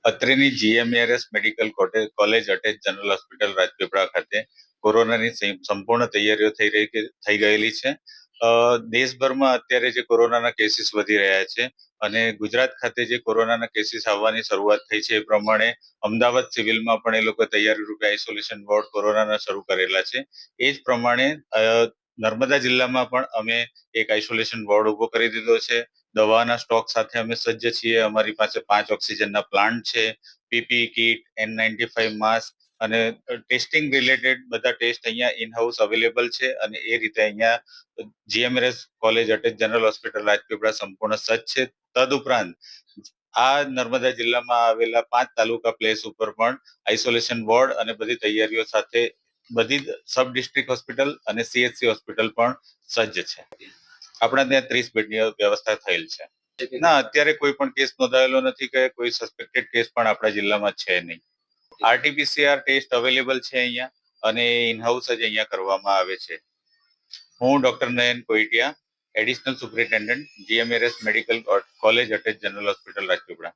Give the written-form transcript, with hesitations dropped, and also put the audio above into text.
અત્રેની GMRS medical college attach general hospital Rajpipla ખાતે કોરોનાની સંપૂર્ણ તૈયારીઓ થઈ ગયેલી છે. દેશભરમાં અત્યારે જે કોરોનાના કેસીસ વધી રહ્યા છે અને ગુજરાત ખાતે જે કોરોનાના કેસીસ આવવાની શરૂઆત થઈ છે એ પ્રમાણે અમદાવાદ સિવિલમાં પણ એ લોકો તૈયારી રૂપે આઇસોલેશન વોર્ડ કોરોનાના શરૂ કરેલા છે. એ જ પ્રમાણે નર્મદા જિલ્લામાં પણ અમે એક આઇસોલેશન વોર્ડ ઉભો કરી દીધો છે. દવાના સ્ટોક સાથે અમે સજ્જ છીએ. અમારી પાસે 5 ઓક્સિજનના પ્લાન્ટ છે, પીપી કીટ, N95 માસ્ક અને ટેસ્ટિંગ રિલેટેડ બધા ટેસ્ટ અહીંયા ઇન હાઉસ અવેલેબલ છે અને એ રીતે અહીંયા GMRS college attach general hospital Rajpipla સંપૂર્ણ સજ્જ છે. તદુપરાંત આ નર્મદા જિલ્લામાં આવેલા 5 તાલુકા પ્લેસ ઉપર પણ આઇસોલેશન વોર્ડ અને બધી તૈયારીઓ સાથે બધી સબ ડિસ્ટ્રિક્ટ હોસ્પિટલ અને સીએચસી હોસ્પિટલ પણ સજ્જ છે. આપણા ત્યાં 30 બેડની વ્યવસ્થા થયેલ છે. ના, અત્યારે કોઈ પણ કેસ નોંધાયેલો નથી કે કોઈ સસ્પેક્ટેડ કેસ પણ આપણા જિલ્લામાં છે નહીં. આરટીપીસીઆર ટેસ્ટ અવેલેબલ છે અહીંયા અને ઇન હાઉસ જ અહીંયા કરવામાં આવે છે. હું doctor Nayan Koitiya, additional superintendent, GMRS medical college attach general hospital Rajpipla.